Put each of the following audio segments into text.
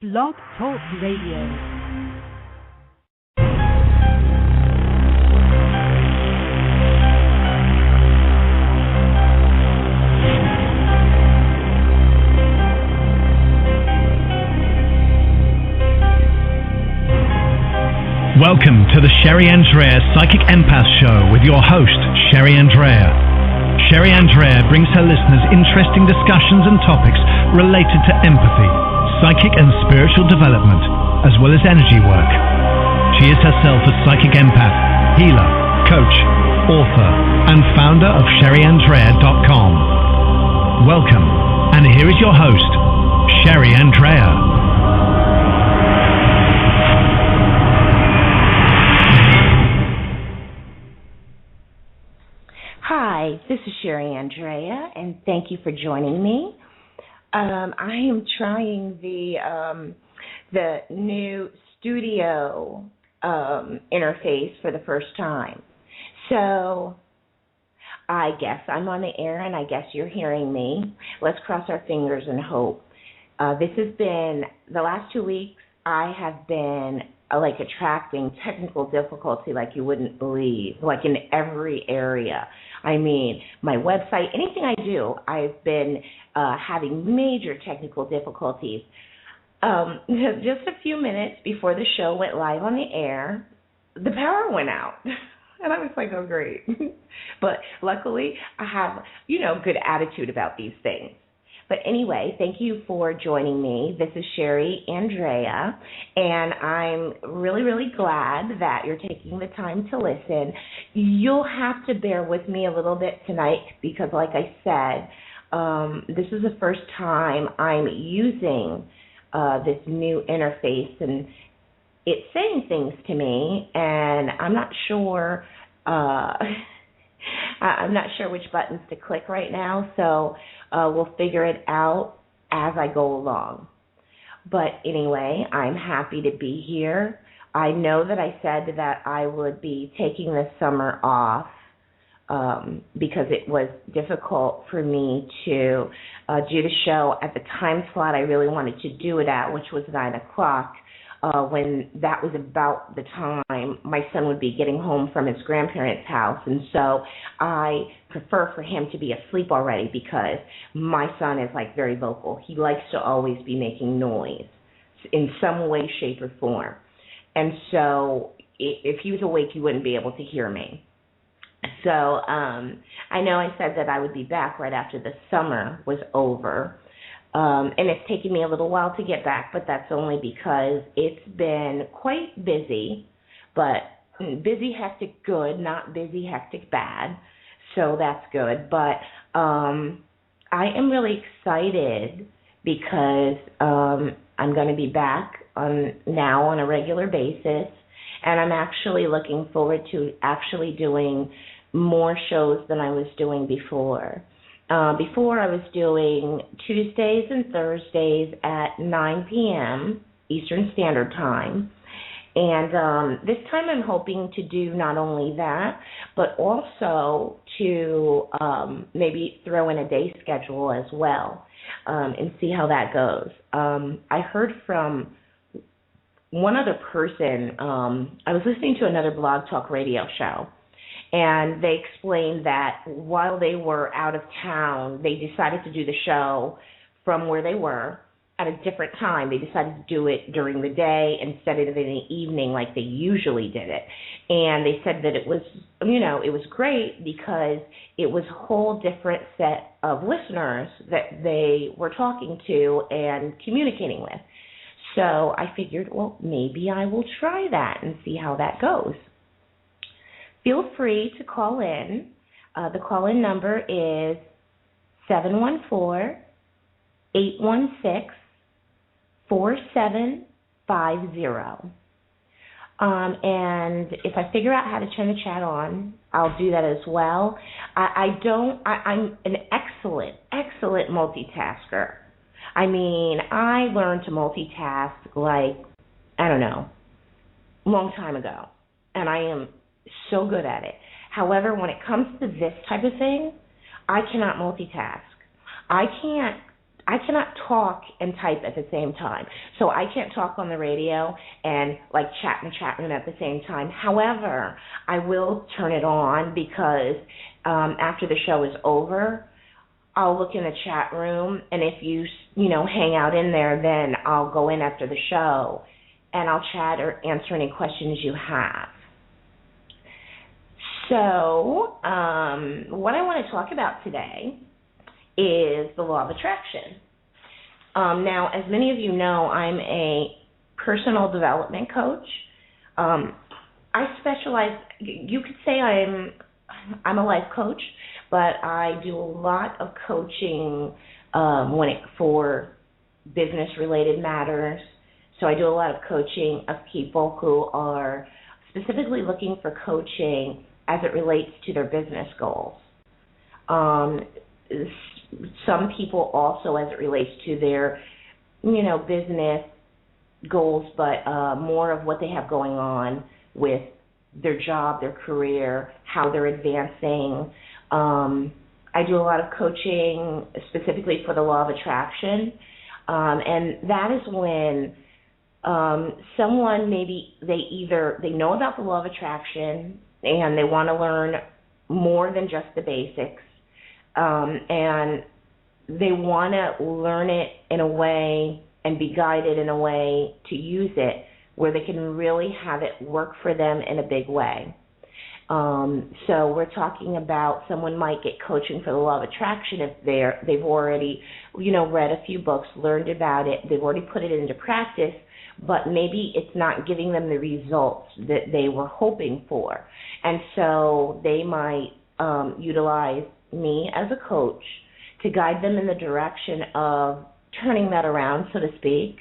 Blog Talk Radio. Welcome to the Sherry Andrea Psychic Empath Show with your host, Sherry Andrea. Sherry Andrea brings her listeners interesting discussions and topics related to empathy, psychic and spiritual development, as well as energy work. She is herself a psychic empath, healer, coach, author, and founder of SherryAndrea.com. Welcome, and here is your host, Sherry Andrea. Hi, this is Sherry Andrea, and thank you for joining me. I am trying the new studio interface for the first time. So I guess I'm on the air, and I guess you're hearing me. Let's cross our fingers and hope. This has been, the last 2 weeks, I have been attracting technical difficulty like you wouldn't believe, like in every area. I mean, my website, anything I do, I've been having major technical difficulties. Just a few minutes before the show went live on the air, the power went out. And I was like, oh, great. But luckily, I have, good attitude about these things. But anyway, thank you for joining me. This is Sherry Andrea, and I'm really, really glad that you're taking the time to listen. You'll have to bear with me a little bit tonight because, like I said, this is the first time I'm using this new interface, and it's saying things to me, and I'm not sure which buttons to click right now, so we'll figure it out as I go along. But anyway, I'm happy to be here. I know that I said that I would be taking this summer off because it was difficult for me to do the show at the time slot I really wanted to do it at, which was 9 o'clock. When that was about the time my son would be getting home from his grandparents' house. And so I prefer for him to be asleep already because my son is very vocal. He likes to always be making noise in some way, shape, or form. And so if he was awake, he wouldn't be able to hear me. So I know I said that I would be back right after the summer was over. And it's taken me a little while to get back, but that's only because it's been quite busy, but busy, hectic, good, not busy, hectic, bad. So that's good. But I am really excited because I'm going to be back now on a regular basis, and I'm actually looking forward to actually doing more shows than I was doing before. Before I was doing Tuesdays and Thursdays at 9 p.m. Eastern Standard Time. And this time I'm hoping to do not only that, but also to maybe throw in a day schedule as well and see how that goes. I heard from one other person. I was listening to another Blog Talk Radio show. And they explained that while they were out of town, they decided to do the show from where they were at a different time. They decided to do it during the day instead of in the evening like they usually did it. And they said that it was, it was great because it was a whole different set of listeners that they were talking to and communicating with. So I figured, well, maybe I will try that and see how that goes. Feel free to call in. The call-in number is 714-816-4750. And if I figure out how to turn the chat on, I'll do that as well. I'm an excellent multitasker. I mean, I learned to multitask a long time ago. And I am so good at it. However, when it comes to this type of thing, I cannot multitask. I I cannot talk and type at the same time. So I can't talk on the radio and like chat in the chat room at the same time. However, I will turn it on because after the show is over, I'll look in the chat room, and if you hang out in there, then I'll go in after the show and I'll chat or answer any questions you have. So what I want to talk about today is the law of attraction. Now, as many of you know, I'm a personal development coach. I specialize, you could say I'm a life coach, but I do a lot of coaching for business-related matters. So I do a lot of coaching of people who are specifically looking for coaching as it relates to their business goals. Some people also as it relates to their, business goals, but more of what they have going on with their job, their career, how they're advancing. I do a lot of coaching specifically for the law of attraction, and that is when someone maybe they know about the law of attraction and they want to learn more than just the basics, and they want to learn it in a way and be guided in a way to use it where they can really have it work for them in a big way. So we're talking about someone might get coaching for the law of attraction if they've already, read a few books, learned about it, they've already put it into practice, but maybe it's not giving them the results that they were hoping for. And so they might utilize me as a coach to guide them in the direction of turning that around, so to speak,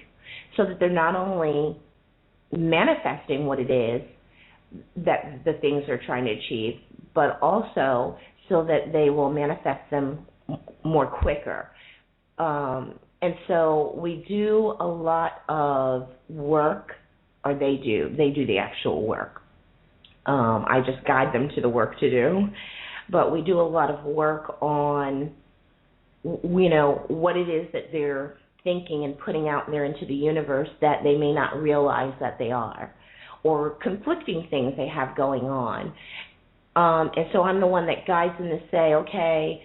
so that they're not only manifesting what it is that the things they're trying to achieve, but also so that they will manifest them more quicker. And so we do a lot of work, or they do the actual work. I just guide them to the work to do, but we do a lot of work on, what it is that they're thinking and putting out there into the universe that they may not realize that they are, or conflicting things they have going on. And so I'm the one that guides them to say, okay,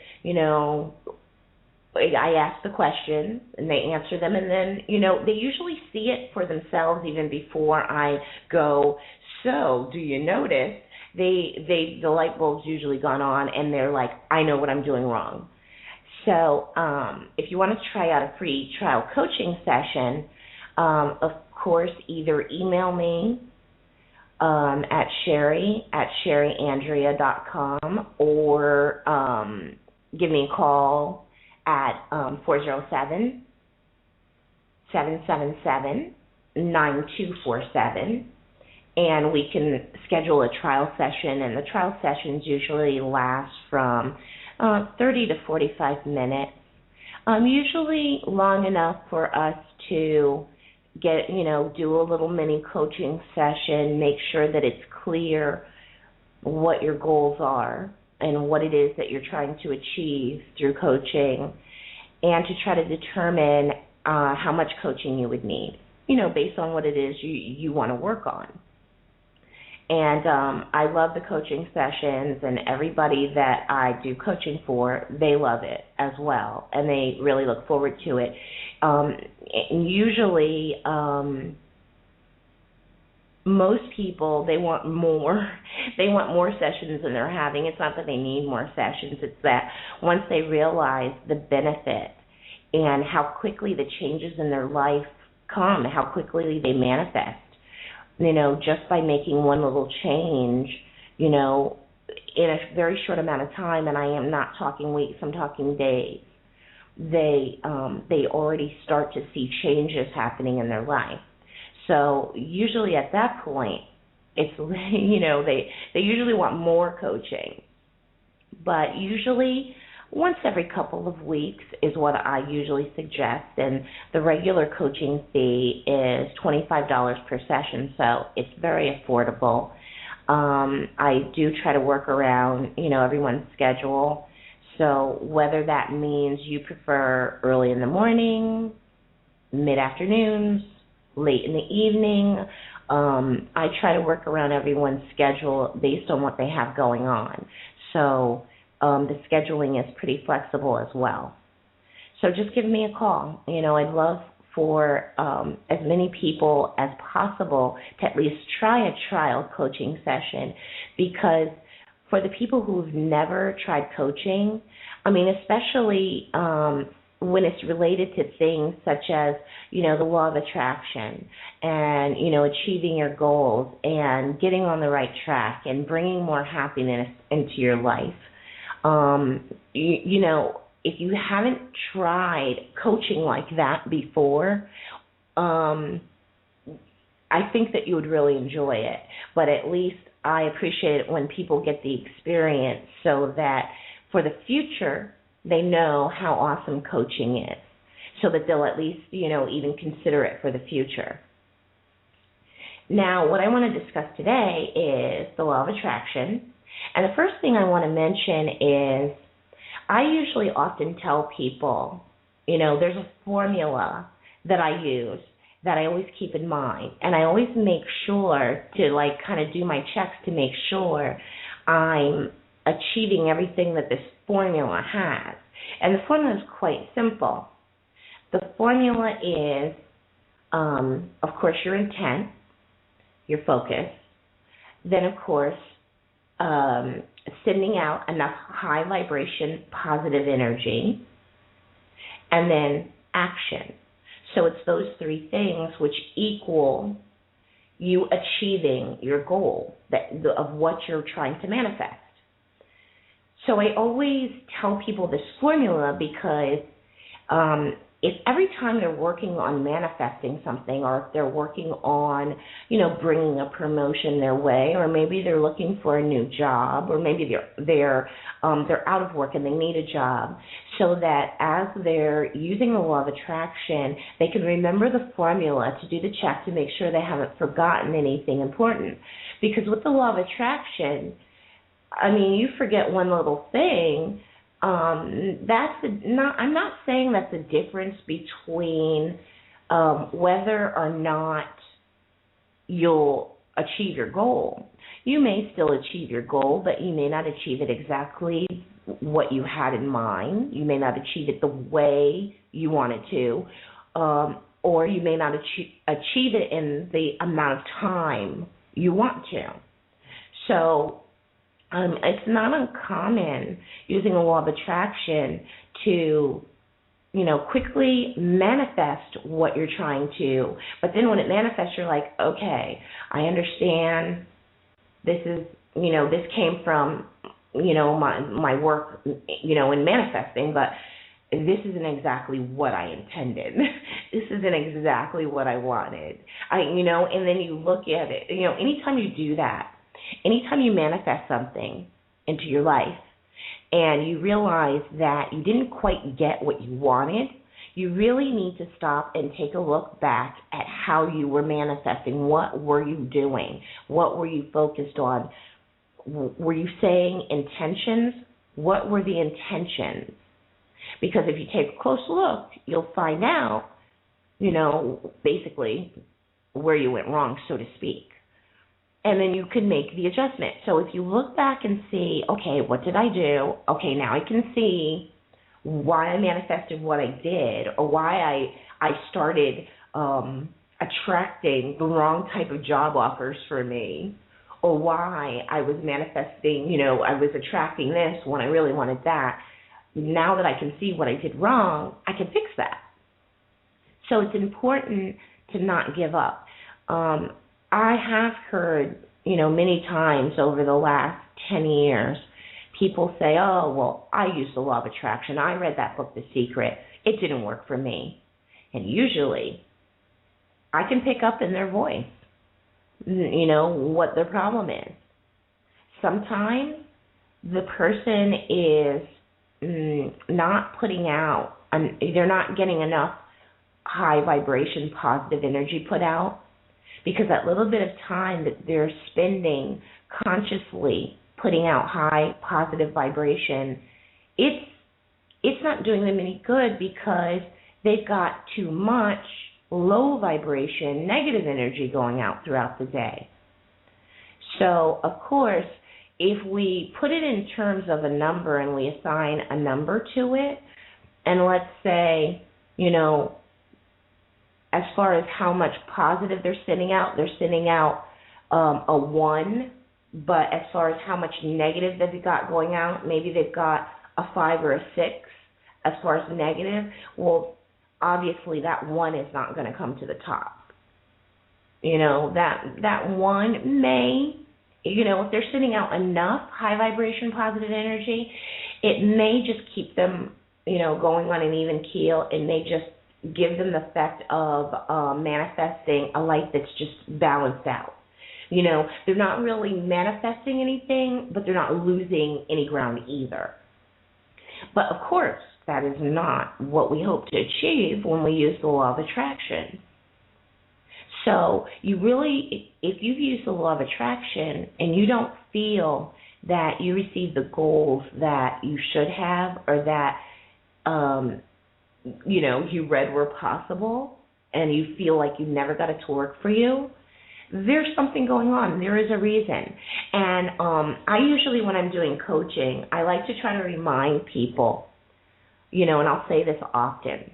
I ask the question and they answer them, and then, they usually see it for themselves even before I go, so do you notice? The light bulb's usually gone on and they're like, I know what I'm doing wrong. So if you want to try out a free trial coaching session, of course, either email me at sherry@sherryandrea.com or give me a call at 407-777-9247, and we can schedule a trial session, and the trial sessions usually last from 30 to 45 minutes, usually long enough for us to get, do a little mini coaching session, make sure that it's clear what your goals are and what it is that you're trying to achieve through coaching, and to try to determine how much coaching you would need, based on what it is you want to work on. And I love the coaching sessions, and everybody that I do coaching for, they love it as well, and they really look forward to it. And usually, most people, they want more. They want more sessions than they're having. It's not that they need more sessions. It's that once they realize the benefit and how quickly the changes in their life come, how quickly they manifest, just by making one little change, in a very short amount of time, and I am not talking weeks, I'm talking days, they already start to see changes happening in their life. So usually at that point, it's, they usually want more coaching. But usually once every couple of weeks is what I usually suggest, and the regular coaching fee is $25 per session, so it's very affordable. I do try to work around, everyone's schedule, So whether that means you prefer early in the morning, mid-afternoons, late in the evening, I try to work around everyone's schedule based on what they have going on. So the scheduling is pretty flexible as well. So just give me a call. I'd love for as many people as possible to at least try a trial coaching session, because for the people who've never tried coaching, especially when it's related to things such as, the law of attraction and, achieving your goals and getting on the right track and bringing more happiness into your life. If you haven't tried coaching like that before, I think that you would really enjoy it. But at least I appreciate it when people get the experience so that for the future, they know how awesome coaching is, so that they'll at least, even consider it for the future. Now, what I want to discuss today is the law of attraction. And the first thing I want to mention is I usually often tell people, there's a formula that I use that I always keep in mind. And I always make sure to kind of do my checks to make sure I'm achieving everything that this formula has. And the formula is quite simple. The formula is, of course, your intent, your focus, then, of course, sending out enough high vibration positive energy, and then action. So it's those three things which equal you achieving your goal of what you're trying to manifest. So I always tell people this formula because if every time they're working on manifesting something, or if they're working on, bringing a promotion their way, or maybe they're looking for a new job, or maybe they're out of work and they need a job, so that as they're using the law of attraction, they can remember the formula to do the check to make sure they haven't forgotten anything important. Because with the law of attraction, you forget one little thing. I'm not saying that's the difference between whether or not you'll achieve your goal. You may still achieve your goal, but you may not achieve it exactly what you had in mind. You may not achieve it the way you wanted to, or you may not achieve it in the amount of time you want to. So it's not uncommon using the law of attraction to, quickly manifest what you're trying to. But then when it manifests, you're like, okay, I understand this is, this came from, my work, in manifesting, but this isn't exactly what I intended. This isn't exactly what I wanted. And then you look at it, anytime you do that, anytime you manifest something into your life and you realize that you didn't quite get what you wanted, you really need to stop and take a look back at how you were manifesting. What were you doing? What were you focused on? Were you saying intentions? What were the intentions? Because if you take a close look, you'll find out, basically where you went wrong, so to speak. And then you can make the adjustment. So if you look back and see, okay, what did I do? Okay, now I can see why I manifested what I did, or why I started attracting the wrong type of job offers for me, or why I was manifesting, I was attracting this when I really wanted that. Now that I can see what I did wrong, I can fix that. So it's important to not give up. I have heard, many times over the last 10 years, people say, oh, well, I used the law of attraction. I read that book, The Secret. It didn't work for me. And usually, I can pick up in their voice, what their problem is. Sometimes the person is not putting out, they're not getting enough high vibration, positive energy put out, because that little bit of time that they're spending consciously putting out high positive vibration it's not doing them any good because they've got too much low vibration, negative energy going out throughout the day. So, of course, if we put it in terms of a number and we assign a number to it, and let's say, as far as how much positive they're sending out a 1, but as far as how much negative they've got going out, maybe they've got a 5 or a 6 as far as negative. Well, obviously that 1 is not going to come to the top. That 1 may, if they're sending out enough high vibration positive energy, it may just keep them, going on an even keel. It may just give them the effect of manifesting a life that's just balanced out. They're not really manifesting anything, but they're not losing any ground either. But of course, that is not what we hope to achieve when we use the law of attraction. So you really, if you've used the law of attraction and you don't feel that you receive the goals that you should have, or that, you read were possible, and you feel like you never got it to work for you, there's something going on. There is a reason. And I usually, when I'm doing coaching, I like to try to remind people, and I'll say this often,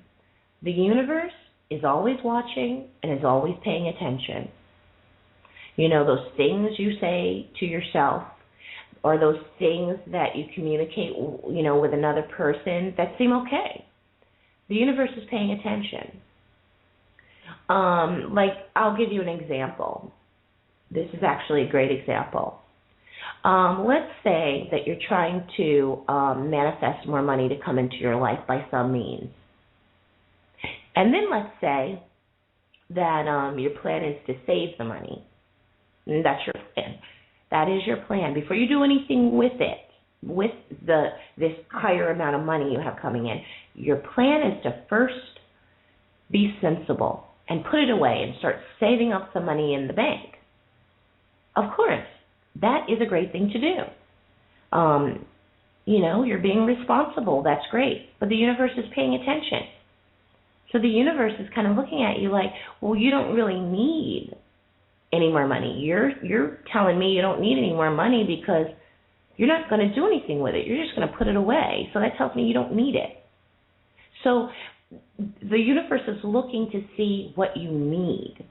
the universe is always watching and is always paying attention. Those things you say to yourself, or those things that you communicate, with another person that seem okay. The universe is paying attention. I'll give you an example. This is actually a great example. Let's say that you're trying to manifest more money to come into your life by some means. And then let's say that your plan is to save the money. And that's your plan. That is your plan. Before you do anything with it, with this higher amount of money you have coming in, your plan is to first be sensible and put it away and start saving up some money in the bank. Of course, that is a great thing to do. You're being responsible. That's great. But the universe is paying attention. So the universe is kind of looking at you like, well, you don't really need any more money. You're telling me you don't need any more money because you're not going to do anything with it. You're just going to put it away. So that tells me you don't need it. So the universe is looking to see what you need.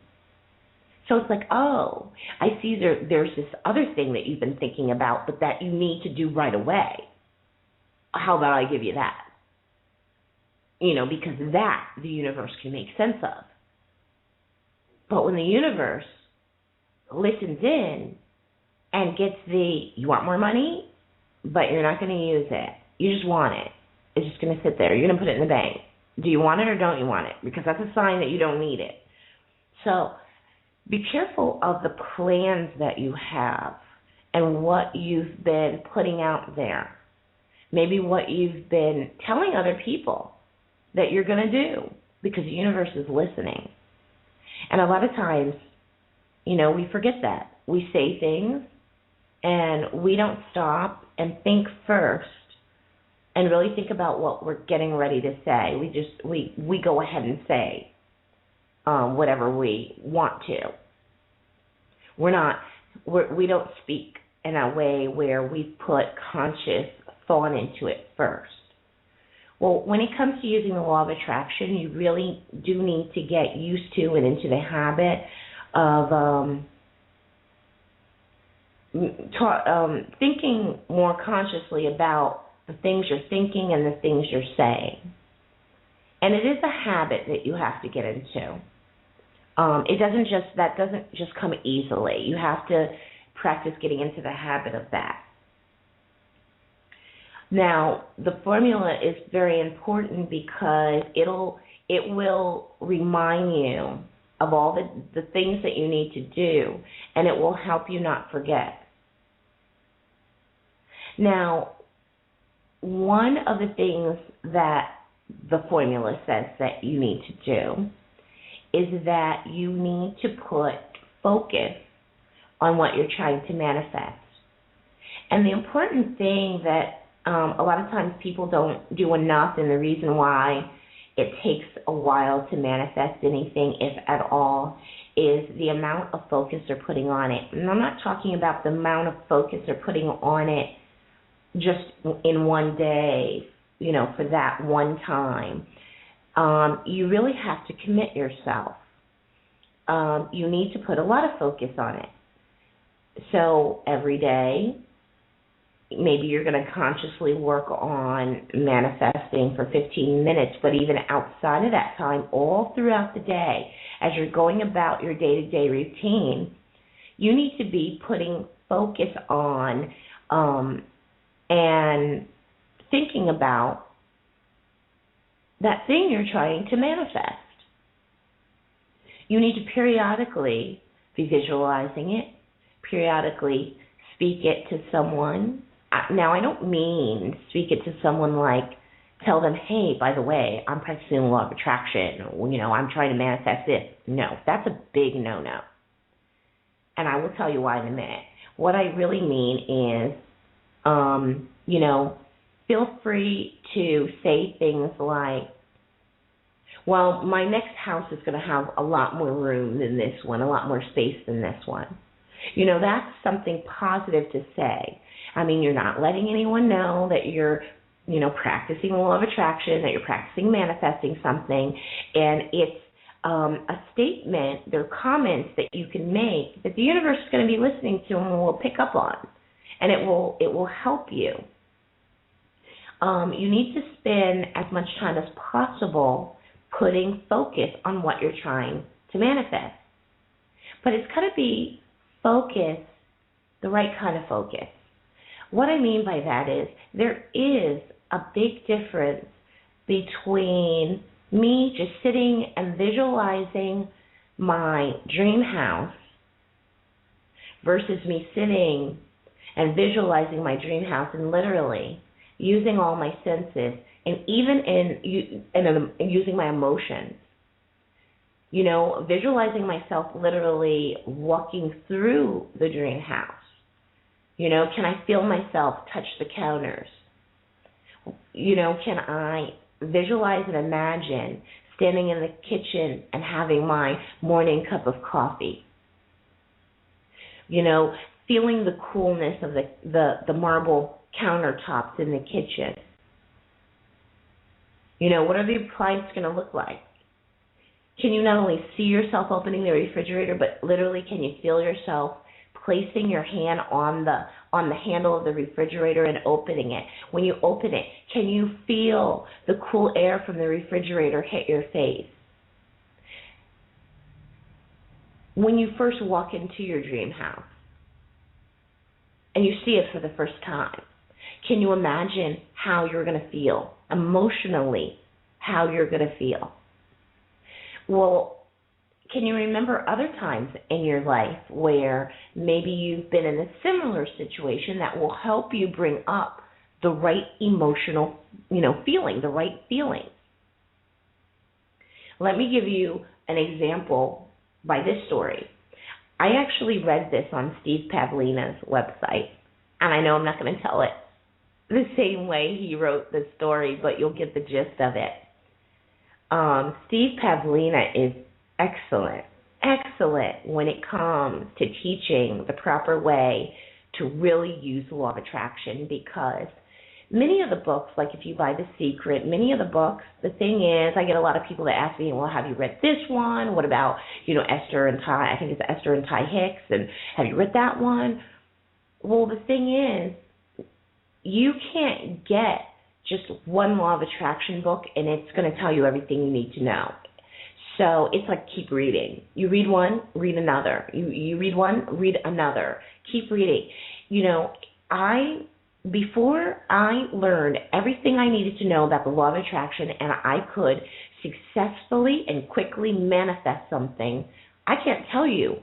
So it's like, oh, I see there's this other thing that you've been thinking about, but that you need to do right away. How about I give you that? Because that the universe can make sense of. But when the universe listens in and gets you want more money, but you're not going to use it. You just want it. It's just going to sit there. You're going to put it in the bank. Do you want it or don't you want it? Because that's a sign that you don't need it. So be careful of the plans that you have and what you've been putting out there. Maybe what you've been telling other people that you're going to do, because the universe is listening. And a lot of times, we forget that. We say things and we don't stop and think first and really think about what we're getting ready to say. We go ahead and say whatever we want to. We don't speak in a way where we put conscious thought into it first. Well, when it comes to using the law of attraction, you really do need to get used to and into the habit of thinking more consciously about the things you're thinking and the things you're saying. And it is a habit that you have to get into. That doesn't just come easily. You have to practice getting into the habit of that. Now, the formula is very important because it will remind you of all the things that you need to do, and it will help you not forget. Now, one of the things that the formula says that you need to do is that you need to put focus on what you're trying to manifest. And the important thing that A lot of times people don't do enough, and the reason why it takes a while to manifest anything, if at all, is the amount of focus they're putting on it. And I'm not talking about the amount of focus they're putting on it just in one day, for that one time. You really have to commit yourself. You need to put a lot of focus on it. So every day, maybe you're going to consciously work on manifesting for 15 minutes, but even outside of that time, all throughout the day, as you're going about your day-to-day routine, you need to be putting focus on and thinking about that thing you're trying to manifest. You need to periodically be visualizing it, periodically speak it to someone. Now, I don't mean speak it to someone like tell them, hey, by the way, I'm practicing the law of attraction. I'm trying to manifest this. No, that's a big no-no. And I will tell you why in a minute. What I really mean is, feel free to say things like, well, my next house is going to have a lot more room than this one, a lot more space than this one. That's something positive to say. I mean, you're not letting anyone know that you're, practicing the law of attraction, that you're practicing manifesting something, and it's a statement, they're comments that you can make that the universe is going to be listening to and will pick up on, and it will help you. You need to spend as much time as possible putting focus on what you're trying to manifest. But it's got to be focus, the right kind of focus. What I mean by that is there is a big difference between me just sitting and visualizing my dream house versus me sitting and visualizing my dream house and literally using all my senses and even using my emotions. Visualizing myself literally walking through the dream house. Can I feel myself touch the counters? Can I visualize and imagine standing in the kitchen and having my morning cup of coffee? Feeling the coolness of the marble countertops in the kitchen. What are the appliances going to look like? Can you not only see yourself opening the refrigerator, but literally can you feel yourself placing your hand on the handle of the refrigerator and opening it? When you open it, can you feel the cool air from the refrigerator hit your face? When you first walk into your dream house and you see it for the first time, can you imagine how you're going to feel emotionally, how you're going to feel? Well, can you remember other times in your life where maybe you've been in a similar situation that will help you bring up the right emotional, feeling, the right feelings? Let me give you an example by this story. I actually read this on Steve Pavlina's website, and I know I'm not going to tell it the same way he wrote the story, but you'll get the gist of it. Steve Pavlina is excellent when it comes to teaching the proper way to really use the law of attraction, because many of the books, like if you buy The Secret, many of the books, the thing is, I get a lot of people that ask me, well, have you read this one? What about, Esther and Ty? I think it's Esther and Ty Hicks, and have you read that one? Well, the thing is, you can't get just one law of attraction book and it's going to tell you everything you need to know. So it's like keep reading. You read one, read another. You read one, read another. Keep reading. Before I learned everything I needed to know about the law of attraction and I could successfully and quickly manifest something, I can't tell you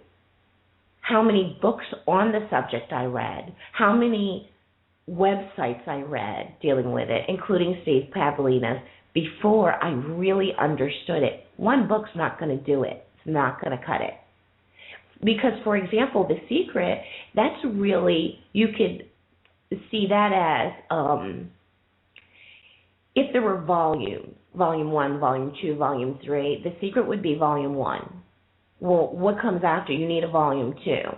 how many books on the subject I read, how many websites I read dealing with it, including Steve Pavlina's, before I really understood it. One book's not going to do it. It's not going to cut it. Because, for example, The Secret, that's really, you could see that as if there were volumes, volume 1, volume 2, volume 3, the secret would be volume 1. Well, what comes after? You need a volume 2.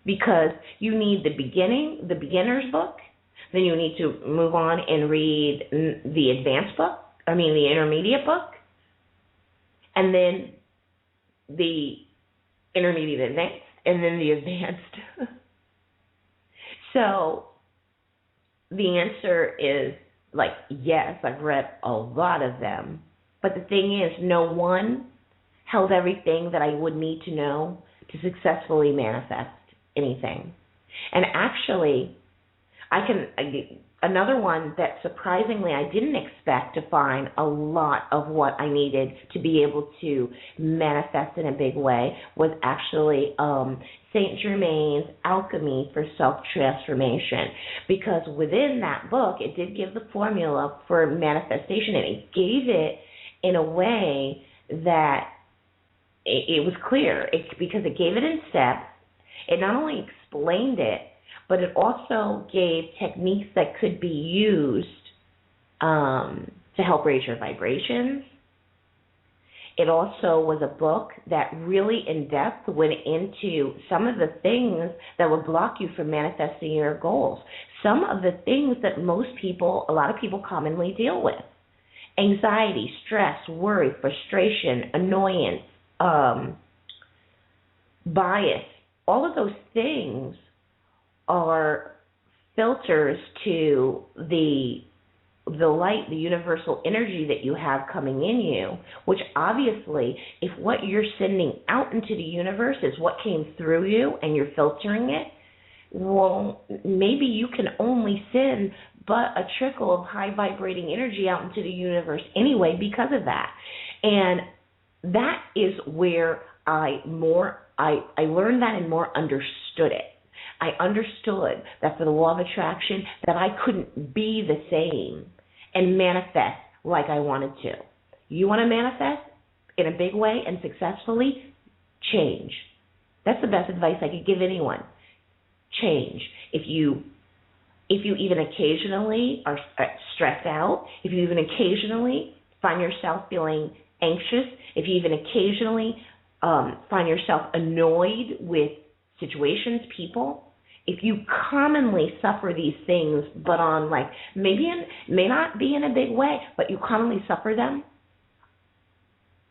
Because you need the beginner's book, then you need to move on and read the the intermediate book, and then the intermediate advanced, and then the advanced. So the answer is yes, I've read a lot of them. But the thing is, no one held everything that I would need to know to successfully manifest anything. And actually, another one that surprisingly I didn't expect to find a lot of what I needed to be able to manifest in a big way was actually Saint Germain's Alchemy for Self-Transformation. Because within that book, it did give the formula for manifestation, and it gave it in a way that it was clear, because it gave it in steps. It not only explained it, but it also gave techniques that could be used to help raise your vibrations. It also was a book that really in depth went into some of the things that would block you from manifesting your goals. Some of the things that a lot of people commonly deal with. Anxiety, stress, worry, frustration, annoyance, bias. All of those things are filters to the light, the universal energy that you have coming in you, which obviously, if what you're sending out into the universe is what came through you and you're filtering it, well, maybe you can only send but a trickle of high vibrating energy out into the universe anyway because of that. And that is where I learned that and more understood it. I understood that for the law of attraction, that I couldn't be the same and manifest like I wanted to. You want to manifest in a big way and successfully? Change. That's the best advice I could give anyone. Change. If you even occasionally are stressed out, if you even occasionally find yourself feeling anxious, if you even occasionally find yourself annoyed with situations, people, if you commonly suffer these things, but on may not be in a big way, but you commonly suffer them,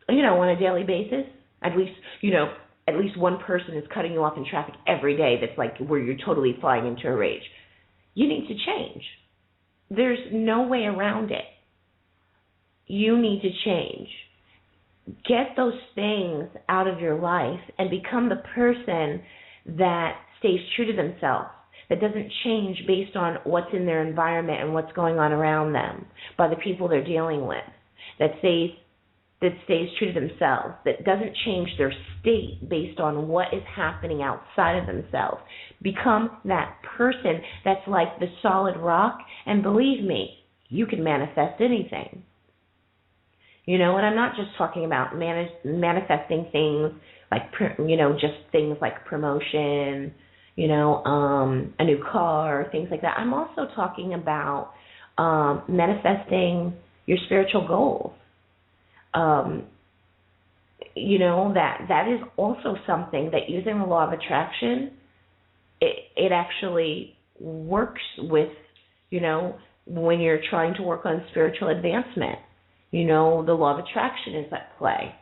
on a daily basis, at least one person is cutting you off in traffic every day that's where you're totally flying into a rage. You need to change. There's no way around it. You need to change. Get those things out of your life and become the person that stays true to themselves, that doesn't change based on what's in their environment and what's going on around them, by the people they're dealing with, that stays true to themselves, that doesn't change their state based on what is happening outside of themselves. Become that person that's like the solid rock, and believe me, you can manifest anything. And I'm not just talking about manifesting things just things like promotion, a new car, things like that. I'm also talking about manifesting your spiritual goals. That is also something that, using the law of attraction, it actually works with, when you're trying to work on spiritual advancement. The law of attraction is at play.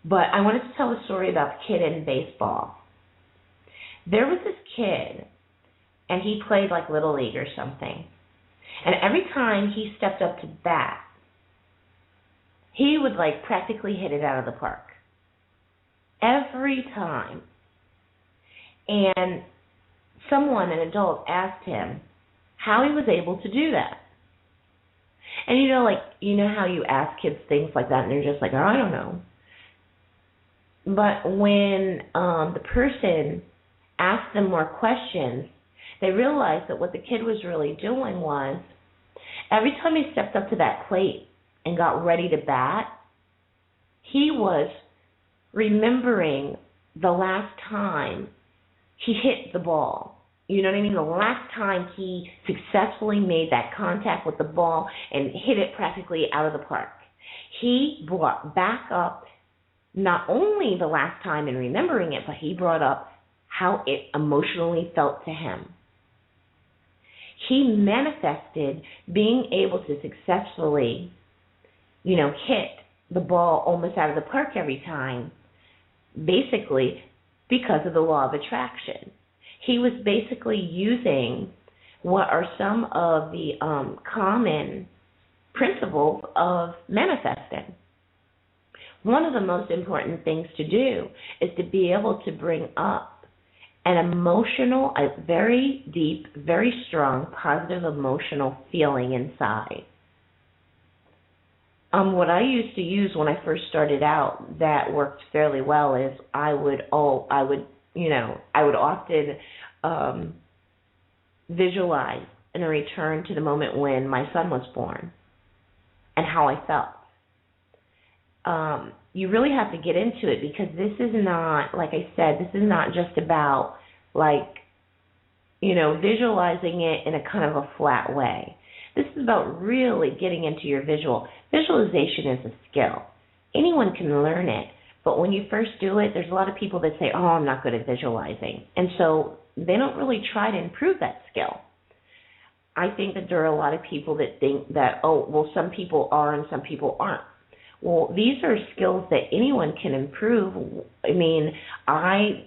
But I wanted to tell a story about the kid in baseball. There was this kid, and he played Little League or something. And every time he stepped up to bat, he would practically hit it out of the park. Every time. And someone, an adult, asked him how he was able to do that. And how you ask kids things like that, and they're just like, oh, I don't know. But when the person asked them more questions, they realized that what the kid was really doing was, every time he stepped up to that plate and got ready to bat, he was remembering the last time he hit the ball. You know what I mean? The last time he successfully made that contact with the ball and hit it practically out of the park. He brought back up not only the last time and remembering it, but he brought up how it emotionally felt to him. He manifested being able to successfully, hit the ball almost out of the park every time, basically because of the law of attraction. He was basically using what are some of the common principles of manifesting. One of the most important things to do is to be able to bring up an emotional, a very deep, very strong, positive emotional feeling inside. What I used to use when I first started out that worked fairly well is I would often visualize and return to the moment when my son was born and how I felt. You really have to get into it because this is not, like I said, this is not just about visualizing it in a kind of a flat way. This is about really getting into your visual. Visualization is a skill. Anyone can learn it, but when you first do it, there's a lot of people that say, oh, I'm not good at visualizing. And so they don't really try to improve that skill. I think that there are a lot of people that think that, oh, well, some people are and some people aren't. Well, these are skills that anyone can improve. I mean, I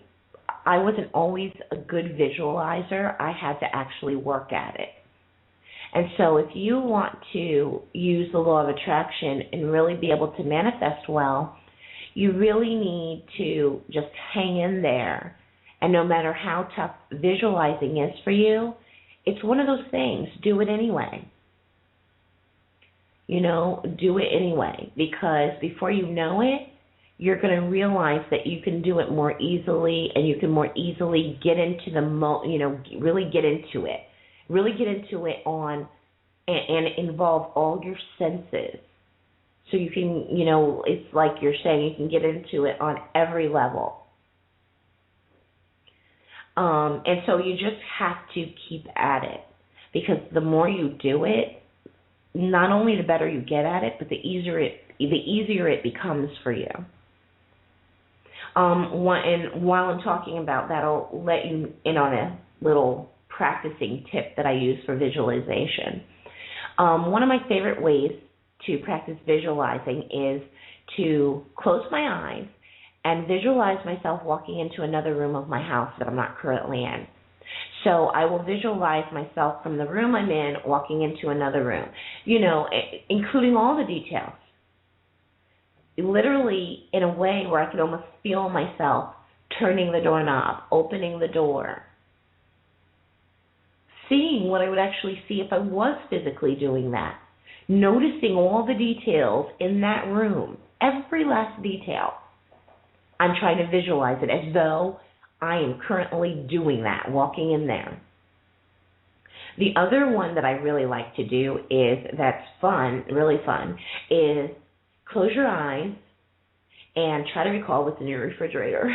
wasn't always a good visualizer. I had to actually work at it. And so if you want to use the law of attraction and really be able to manifest well, you really need to just hang in there. And no matter how tough visualizing is for you, it's one of those things. Do it anyway. Do it anyway. Because before you know it, you're going to realize that you can do it more easily and you can more easily get into really get into it. Really get into it and involve all your senses. So you can, it's like you're saying, you can get into it on every level. And so you just have to keep at it. Because the more you do it, not only the better you get at it, but the easier it becomes for you. And while I'm talking about that, I'll let you in on a little practicing tip that I use for visualization. One of my favorite ways to practice visualizing is to close my eyes and visualize myself walking into another room of my house that I'm not currently in. So I will visualize myself from the room I'm in walking into another room, including all the details. Literally in a way where I could almost feel myself turning the doorknob, opening the door, seeing what I would actually see if I was physically doing that, noticing all the details in that room, every last detail. I'm trying to visualize it as though I am currently doing that, walking in there. The other one that I really like to do that's fun, really fun, is close your eyes and try to recall what's in your refrigerator.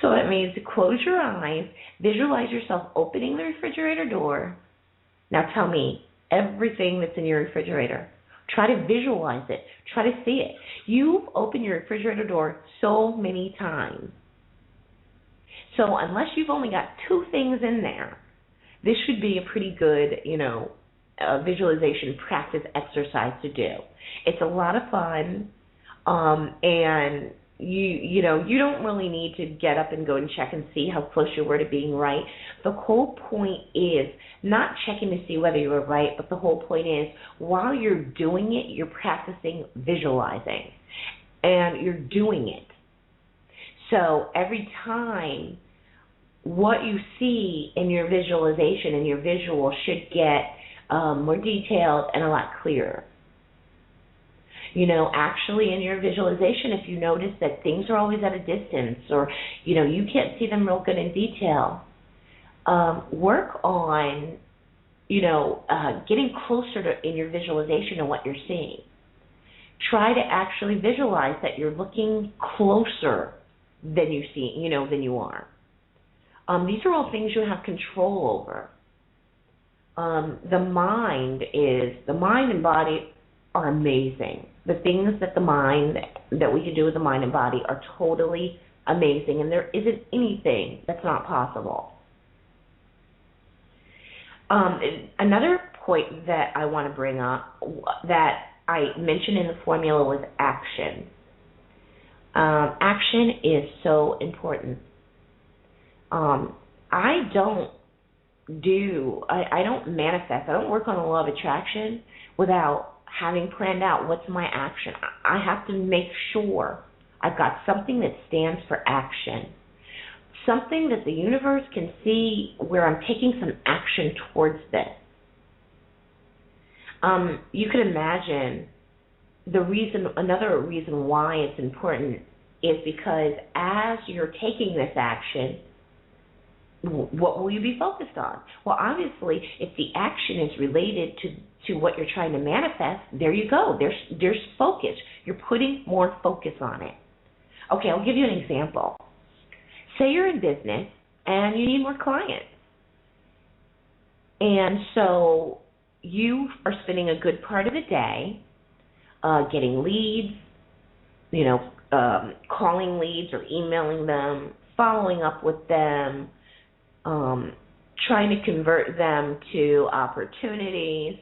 So that means close your eyes, visualize yourself opening the refrigerator door. Now tell me everything that's in your refrigerator. Try to visualize it. Try to see it. You've opened your refrigerator door so many times. So unless you've only got 2 things in there, this should be a pretty good, visualization practice exercise to do. It's a lot of fun, and you don't really need to get up and go and check and see how close you were to being right. The whole point is not checking to see whether you were right, but the whole point is while you're doing it, you're practicing visualizing, and you're doing it. So every time what you see in your visualization and your visual should get more detailed and a lot clearer. Actually in your visualization, if you notice that things are always at a distance or, you can't see them real good in detail, work on, getting closer to in your visualization to what you're seeing. Try to actually visualize that you're looking closer than you see, than you are. These are all things you have control over. The mind and body are amazing. The things that we can do with the mind and body are totally amazing, and there isn't anything that's not possible. Another point that I want to bring up that I mentioned in the formula was action. Action is so important. I don't manifest. I don't work on the law of attraction without having planned out what's my action. I have to make sure I've got something that stands for action, something that the universe can see where I'm taking some action towards this. You could imagine another reason why it's important is because as you're taking this action, what will you be focused on? Well, obviously, if the action is related to what you're trying to manifest, there you go. There's focus. You're putting more focus on it. Okay, I'll give you an example. Say you're in business and you need more clients. And so you are spending a good part of the day getting leads, calling leads or emailing them, following up with them, trying to convert them to opportunities.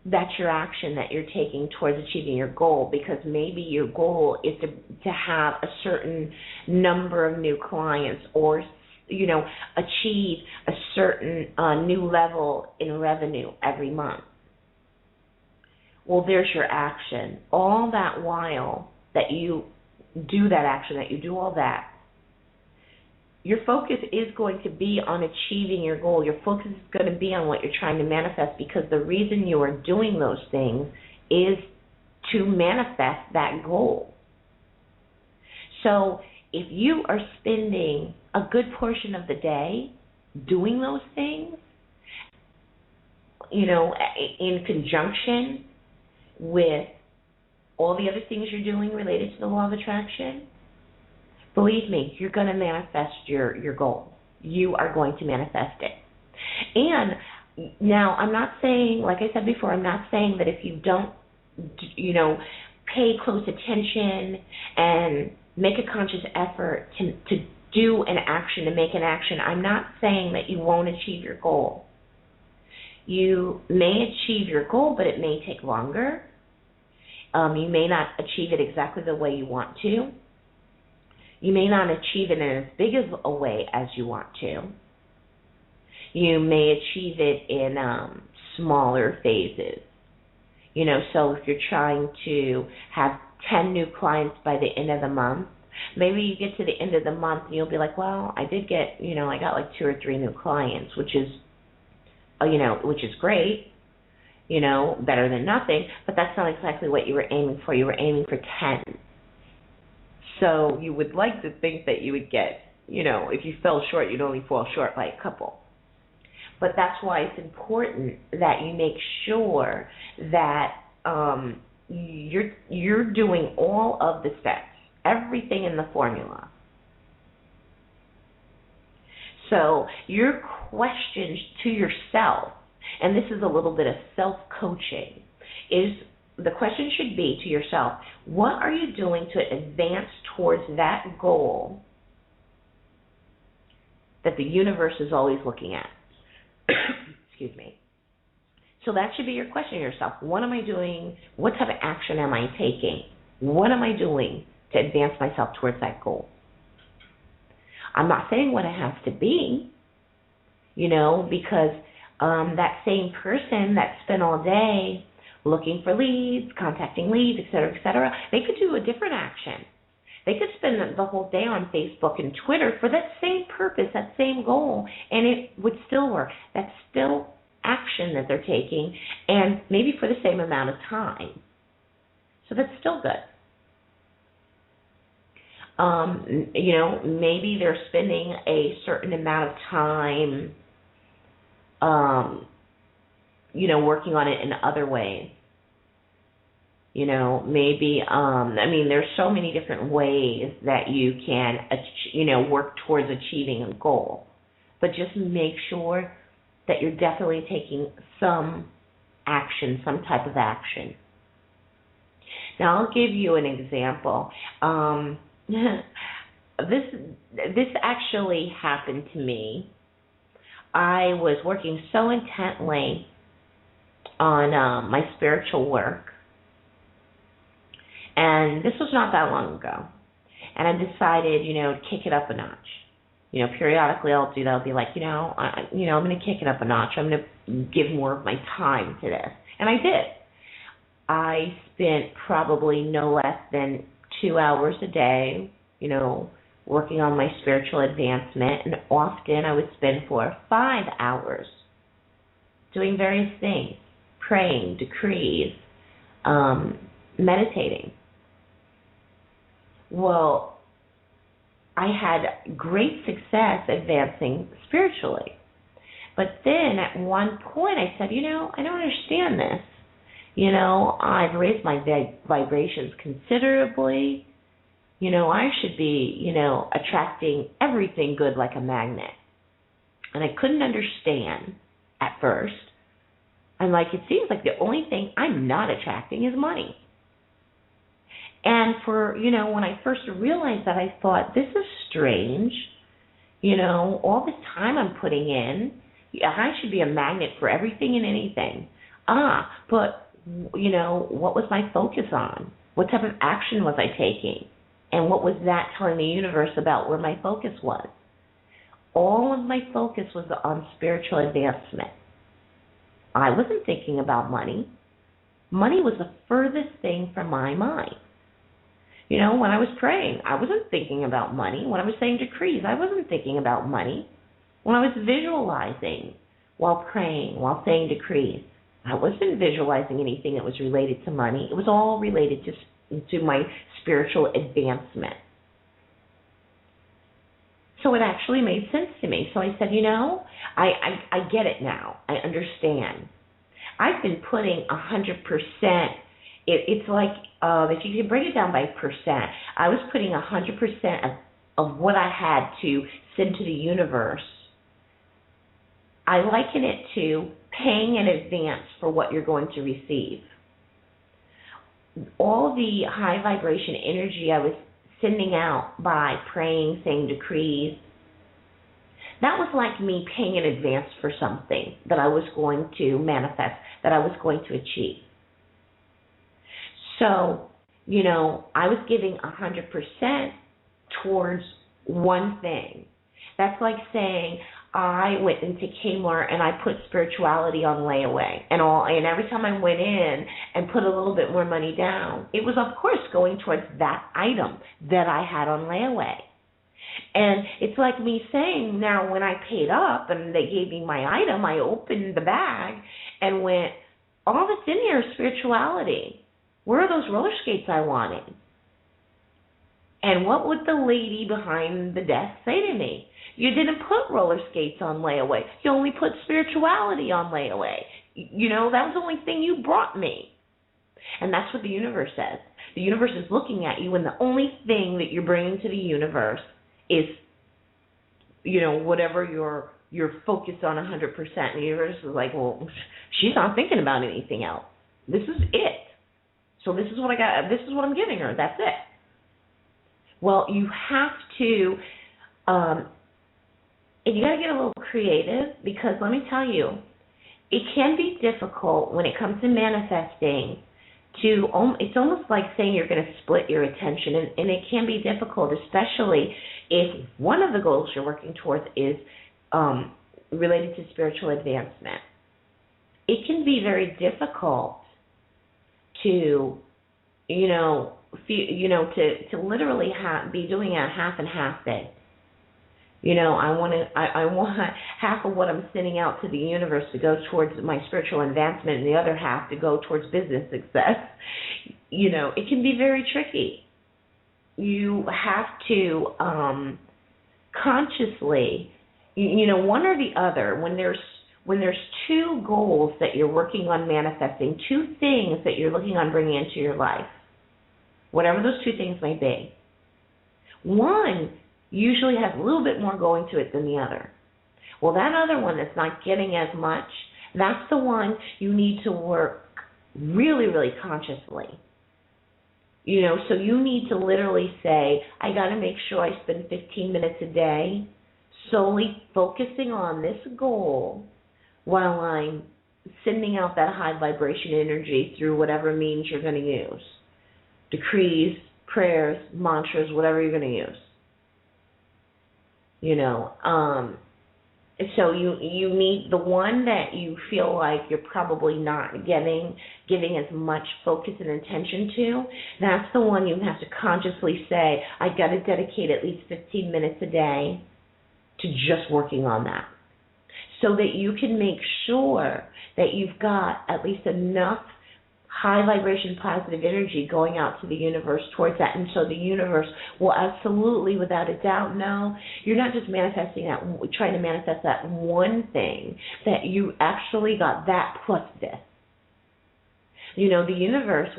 That's your action that you're taking towards achieving your goal, because maybe your goal is to have a certain number of new clients or, achieve a certain new level in revenue every month. Well, there's your action. All that while that you do that action, that you do all that, your focus is going to be on achieving your goal. Your focus is going to be on what you're trying to manifest, because the reason you are doing those things is to manifest that goal. So if you are spending a good portion of the day doing those things, in conjunction with all the other things you're doing related to the law of attraction, believe me, you're going to manifest your goal. You are going to manifest it. And now, I'm not saying, like I said before, I'm not saying that if you don't, pay close attention and make a conscious effort to do an action, to make an action, I'm not saying that you won't achieve your goal. You may achieve your goal, but it may take longer. You may not achieve it exactly the way you want to. You may not achieve it in as big of a way as you want to. You may achieve it in smaller phases. So if you're trying to have 10 new clients by the end of the month, maybe you get to the end of the month and you'll be like, well, I did get, I got like 2 or 3 new clients, which is great, better than nothing, but that's not exactly what you were aiming for. You were aiming for 10. So you would like to think that you would get, if you fell short, you'd only fall short by a couple. But that's why it's important that you make sure that you're doing all of the steps, everything in the formula. So your questions to yourself, and this is a little bit of self-coaching, is the question should be to yourself, what are you doing to advance towards that goal that the universe is always looking at? Excuse me. So that should be your question to yourself. What am I doing? What type of action am I taking? What am I doing to advance myself towards that goal? I'm not saying what it has to be, because that same person that spent all day looking for leads, contacting leads, et cetera, they could do a different action. They could spend the whole day on Facebook and Twitter for that same purpose, that same goal, and it would still work. That's still action that they're taking, and maybe for the same amount of time. So that's still good. Maybe they're spending a certain amount of time, working on it in other ways. Maybe, there's so many different ways that you can, work towards achieving a goal. But just make sure that you're definitely taking some action, some type of action. Now, I'll give you an example. This actually happened to me. I was working so intently on my spiritual work, and this was not that long ago. And I decided, to kick it up a notch. Periodically I'll do that. I'll be like, I'm going to kick it up a notch. I'm going to give more of my time to this. And I did. I spent probably no less than 2 hours a day, working on my spiritual advancement. And often I would spend 4 or 5 hours doing various things, praying, decrees, meditating. Well, I had great success advancing spiritually. But then at one point I said, I don't understand this. I've raised my vibrations considerably. I should be, attracting everything good like a magnet. And I couldn't understand at first. I'm like, it seems like the only thing I'm not attracting is money. And when I first realized that, I thought, this is strange. All this time I'm putting in, I should be a magnet for everything and anything. But, what was my focus on? What type of action was I taking? And what was that telling the universe about where my focus was? All of my focus was on spiritual advancement. I wasn't thinking about money. Money was the furthest thing from my mind. When I was praying, I wasn't thinking about money. When I was saying decrees, I wasn't thinking about money. When I was visualizing while praying, while saying decrees, I wasn't visualizing anything that was related to money. It was all related to my spiritual advancement. So it actually made sense to me. So I said, I get it now. I understand. I've been putting 100%. It's like, if you can break it down by percent, I was putting 100% of what I had to send to the universe. I liken it to paying in advance for what you're going to receive. All the high vibration energy I was sending out by praying, saying decrees, that was like me paying in advance for something that I was going to manifest, that I was going to achieve. So, I was giving 100% towards one thing. That's like saying I went into Kmart and I put spirituality on layaway and every time I went in and put a little bit more money down, it was of course going towards that item that I had on layaway. And it's like me saying, now when I paid up and they gave me my item, I opened the bag and went, all that's in here is spirituality. Where are those roller skates I wanted? And what would the lady behind the desk say to me? You didn't put roller skates on layaway. You only put spirituality on layaway. That was the only thing you brought me. And that's what the universe says. The universe is looking at you, and the only thing that you're bringing to the universe is, whatever you're focused on 100%. And the universe is like, well, she's not thinking about anything else. This is it. So this is what I got. This is what I'm giving her. That's it. Well, you have to, you got to get a little creative, because let me tell you, it can be difficult when it comes to manifesting it's almost like saying you're going to split your attention, and it can be difficult, especially if one of the goals you're working towards is related to spiritual advancement. It can be very difficult to, to literally be doing a half and half thing. I want half of what I'm sending out to the universe to go towards my spiritual advancement, and the other half to go towards business success. It can be very tricky. You have to consciously, one or the other. when there's two goals that you're working on manifesting, two things that you're looking on bringing into your life, whatever those two things may be, one usually has a little bit more going to it than the other. Well, that other one that's not getting as much, that's the one you need to work really, really consciously. So you need to literally say, I got to make sure I spend 15 minutes a day solely focusing on this goal while I'm sending out that high vibration energy through whatever means you're going to use. Decrees, prayers, mantras, whatever you're going to use. So you need the one that you feel like you're probably not giving as much focus and attention to. That's the one you have to consciously say, I got to dedicate at least 15 minutes a day to just working on that, so that you can make sure that you've got at least enough high vibration positive energy going out to the universe towards that. And so the universe will absolutely, without a doubt, know you're not just manifesting that, trying to manifest that one thing, that you actually got that plus this. The universe,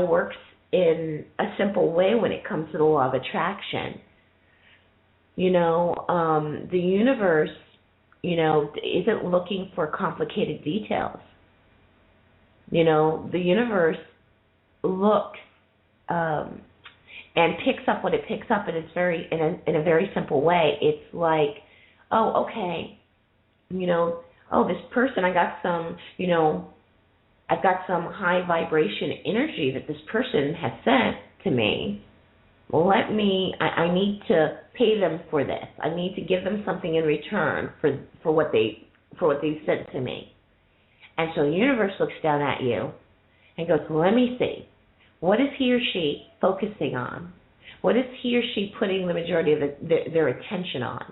works in a simple way when it comes to the law of attraction. The universe, isn't looking for complicated details. The universe looks and picks up what it picks up, and it's in a very simple way. It's like, oh, okay, this person, I've got some high vibration energy that this person has sent to me. Well, I need to pay them for this. I need to give them something in return for what they've sent to me. And so the universe looks down at you and goes, let me see. What is he or she focusing on? What is he or she putting the majority of their attention on?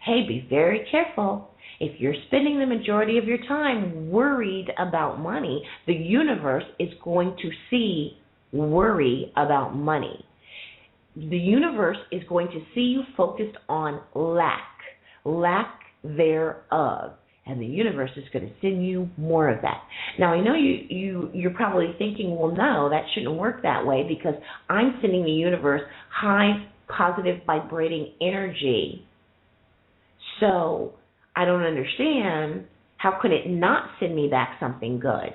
Hey, be very careful. If you're spending the majority of your time worried about money, the universe is going to see worry about money. The universe is going to see you focused on lack thereof. And the universe is going to send you more of that. Now, I know you're probably thinking, well, no, that shouldn't work that way, because I'm sending the universe high, positive, vibrating energy. So I don't understand, how could it not send me back something good?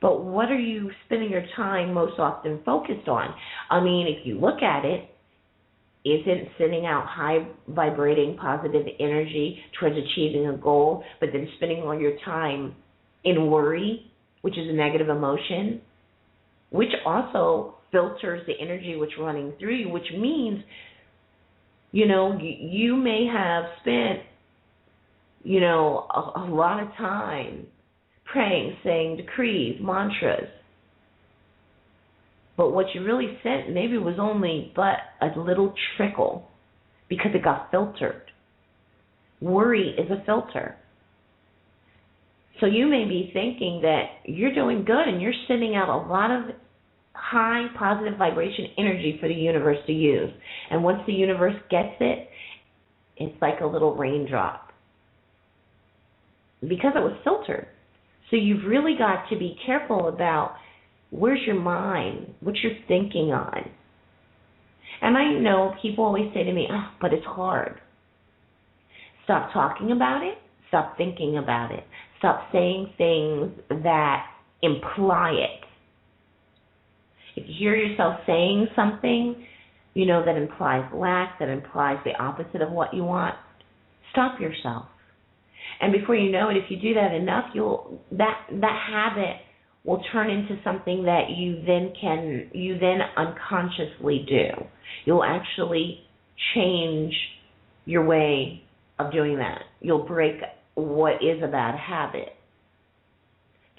But what are you spending your time most often focused on? I mean, if you look at it, isn't sending out high vibrating positive energy towards achieving a goal, but then spending all your time in worry, which is a negative emotion, which also filters the energy which is running through you, which means, you may have spent, a lot of time praying, saying decrees, mantras. But what you really sent maybe was only but a little trickle, because it got filtered. Worry is a filter. So you may be thinking that you're doing good and you're sending out a lot of high positive vibration energy for the universe to use. And once the universe gets it, it's like a little raindrop, because it was filtered. So you've really got to be careful about, where's your mind? What you're thinking on? And I know people always say to me, oh, but it's hard. Stop talking about it. Stop thinking about it. Stop saying things that imply it. If you hear yourself saying something, that implies lack, that implies the opposite of what you want, stop yourself. And before you know it, if you do that enough, that habit will turn into something that you then unconsciously do. You'll actually change your way of doing that. You'll break what is a bad habit.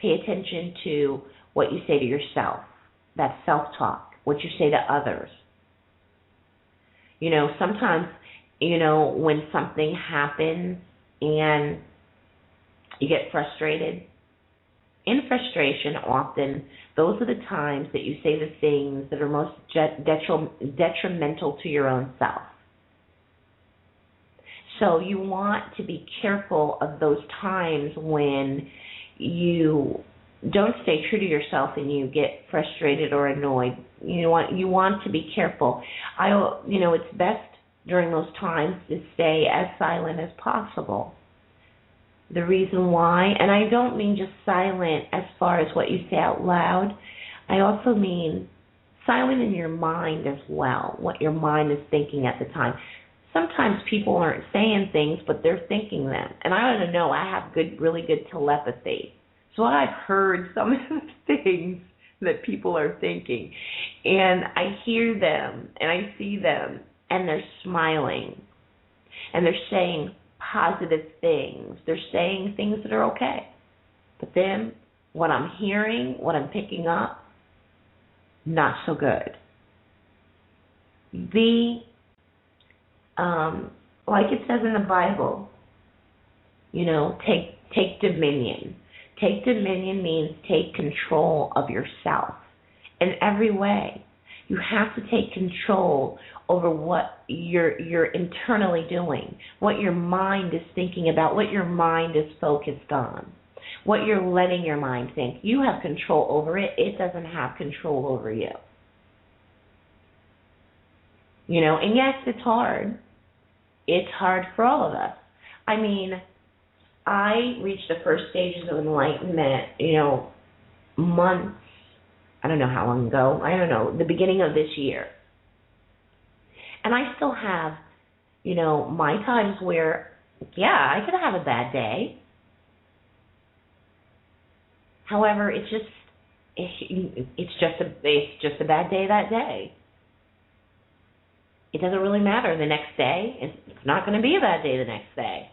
Pay attention to what you say to yourself. That's self-talk, what you say to others. Sometimes, when something happens and you get frustrated, in frustration, often, those are the times that you say the things that are most detrimental to your own self. So you want to be careful of those times when you don't stay true to yourself and you get frustrated or annoyed. You want to be careful. It's best during those times to stay as silent as possible. The reason why, and I don't mean just silent as far as what you say out loud, I also mean silent in your mind as well, what your mind is thinking at the time. Sometimes people aren't saying things, but they're thinking them. And I don't know, I have really good telepathy. So I've heard some of the things that people are thinking. And I hear them, and I see them, and they're smiling. And they're saying positive things. They're saying things that are okay. But then what I'm hearing, what I'm picking up, not so good. Like it says in the Bible, take dominion. Take dominion means take control of yourself in every way. You have to take control over what you're internally doing, what your mind is thinking about, what your mind is focused on, what you're letting your mind think. You have control over it. It doesn't have control over you. And yes, it's hard. It's hard for all of us. I mean, I reached the first stages of enlightenment, months, I don't know how long ago, the beginning of this year. And I still have, my times where, I could have a bad day. However, it's just a bad day that day. It doesn't really matter the next day. It's not going to be a bad day the next day.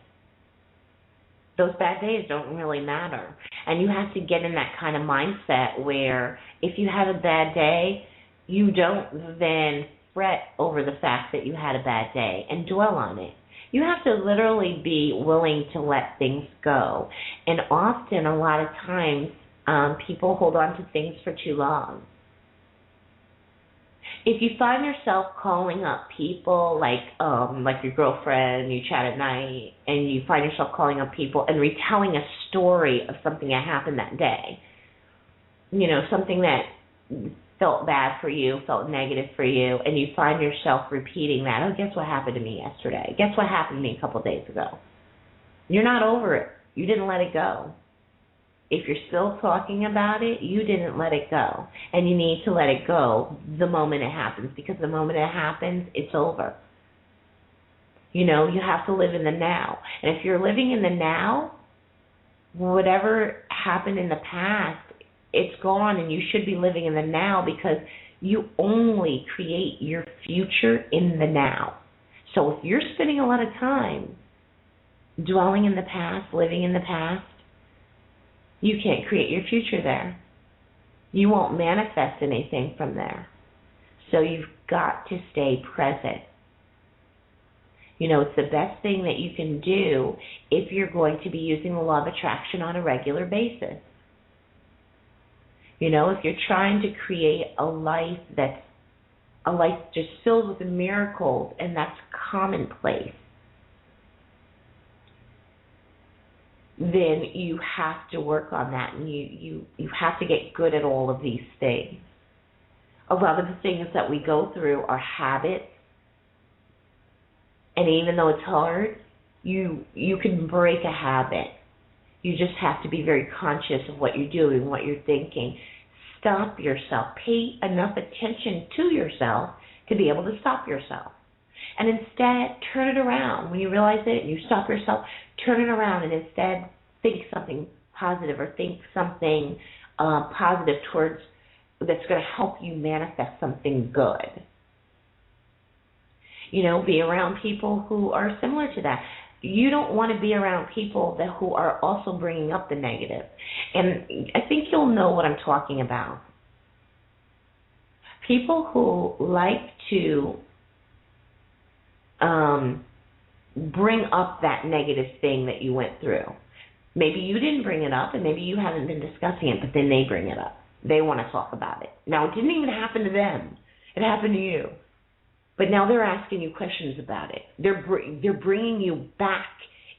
Those bad days don't really matter. And you have to get in that kind of mindset where if you have a bad day, you don't then fret over the fact that you had a bad day and dwell on it. You have to literally be willing to let things go. And often, a lot of times, people hold on to things for too long. If you find yourself calling up people like your girlfriend, you chat at night, and you find yourself calling up people and retelling a story of something that happened that day, something that felt bad for you, felt negative for you, and you find yourself repeating that, oh, guess what happened to me yesterday? Guess what happened to me a couple of days ago? You're not over it. You didn't let it go. If you're still talking about it, you didn't let it go. And you need to let it go the moment it happens, because the moment it happens, it's over. You have to live in the now. And if you're living in the now, whatever happened in the past, it's gone, and you should be living in the now, because you only create your future in the now. So if you're spending a lot of time dwelling in the past, living in the past, you can't create your future there. You won't manifest anything from there. So you've got to stay present. It's the best thing that you can do if you're going to be using the law of attraction on a regular basis. If you're trying to create a life just filled with miracles, and that's commonplace, then you have to work on that, and you have to get good at all of these things. A lot of the things that we go through are habits, and even though it's hard, you can break a habit. You just have to be very conscious of what you're doing, what you're thinking. Stop yourself. Pay enough attention to yourself to be able to stop yourself. And instead, turn it around. When you realize it and you stop yourself, turn it around and instead think something positive, or think something positive towards that's going to help you manifest something good. Be around people who are similar to that. You don't want to be around people who are also bringing up the negative. And I think you'll know what I'm talking about. People who like to bring up that negative thing that you went through. Maybe you didn't bring it up, and maybe you haven't been discussing it, but then they bring it up. They want to talk about it. Now, it didn't even happen to them. It happened to you. But now they're asking you questions about it. They're bringing you back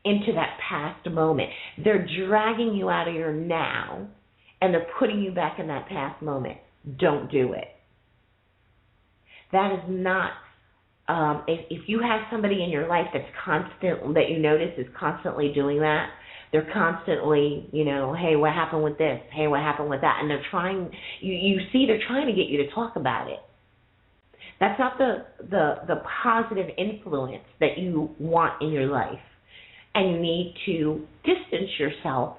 into that past moment. They're dragging you out of your now, and they're putting you back in that past moment. Don't do it. That is not, if you have somebody in your life that you notice is constantly doing that, they're constantly, hey, what happened with this? Hey, what happened with that? And they're trying, you see they're trying to get you to talk about it. That's not the positive influence that you want in your life. And you need to distance yourself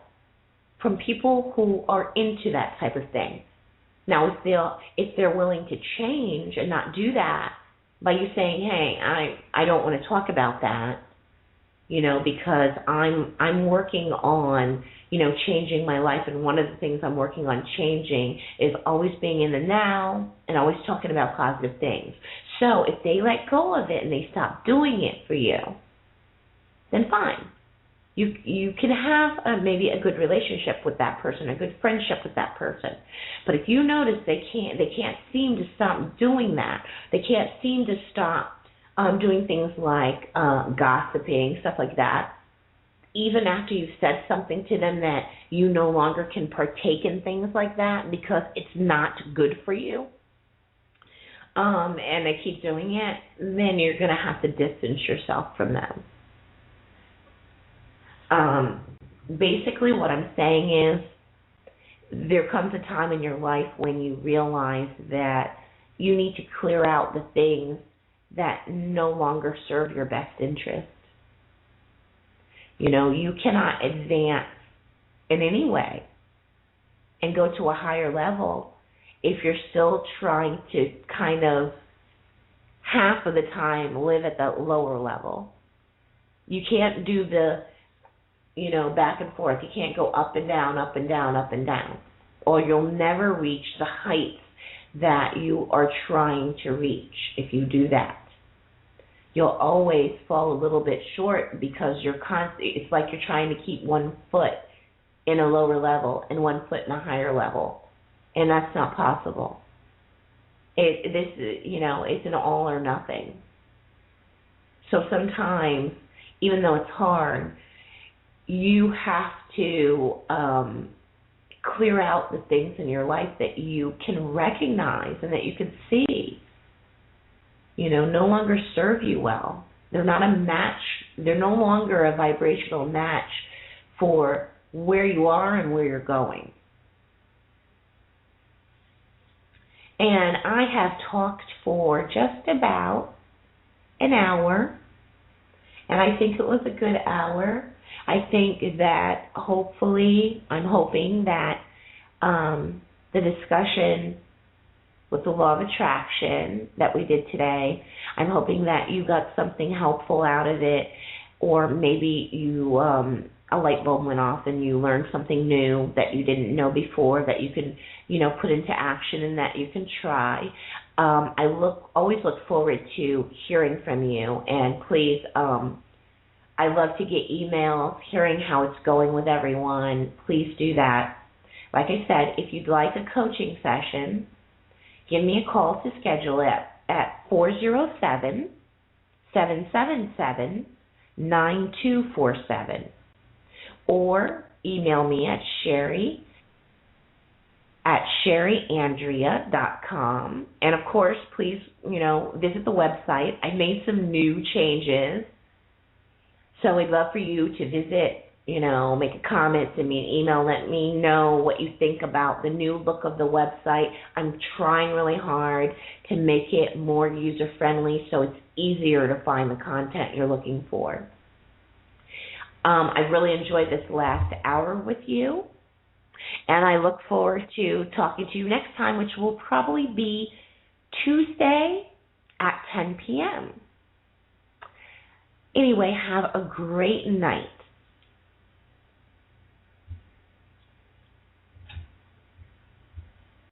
from people who are into that type of thing. Now, if they're willing to change and not do that by you saying, hey, I don't want to talk about that, because I'm working on, changing my life, and one of the things I'm working on changing is always being in the now and always talking about positive things. So if they let go of it and they stop doing it for you, then fine. You can have maybe a good relationship with that person, a good friendship with that person. But if you notice they can't seem to stop doing that, they can't seem to stop doing things like gossiping, stuff like that, even after you've said something to them that you no longer can partake in things like that because it's not good for you, and they keep doing it, then you're going to have to distance yourself from them. Basically what I'm saying is there comes a time in your life when you realize that you need to clear out the things that no longer serve your best interest. You cannot advance in any way and go to a higher level if you're still trying to kind of half of the time live at the lower level. You can't do the back and forth. You can't go up and down, up and down, up and down. Or you'll never reach the heights that you are trying to reach if you do that. You'll always fall a little bit short because it's like you're trying to keep 1 foot in a lower level and 1 foot in a higher level. And that's not possible. It's an all or nothing. So sometimes, even though it's hard, you have to clear out the things in your life that you can recognize and that you can see, no longer serve you well. They're not a match. They're no longer a vibrational match for where you are and where you're going. And I have talked for just about an hour, and I think it was a good hour. I think that I'm hoping that the discussion with the law of attraction that we did today, I'm hoping that you got something helpful out of it, or maybe you a light bulb went off and you learned something new that you didn't know before that you can, put into action and that you can try. I always look forward to hearing from you, and please, I love to get emails, hearing how it's going with everyone. Please do that. Like I said, if you'd like a coaching session, give me a call to schedule it at 407-777-9247. Or email me at sherry@sherryandrea.com. And of course, please, visit the website. I made some new changes. So we'd love for you to visit, make a comment, send me an email, let me know what you think about the new look of the website. I'm trying really hard to make it more user-friendly so it's easier to find the content you're looking for. I really enjoyed this last hour with you, and I look forward to talking to you next time, which will probably be Tuesday at 10 p.m. Anyway, have a great night.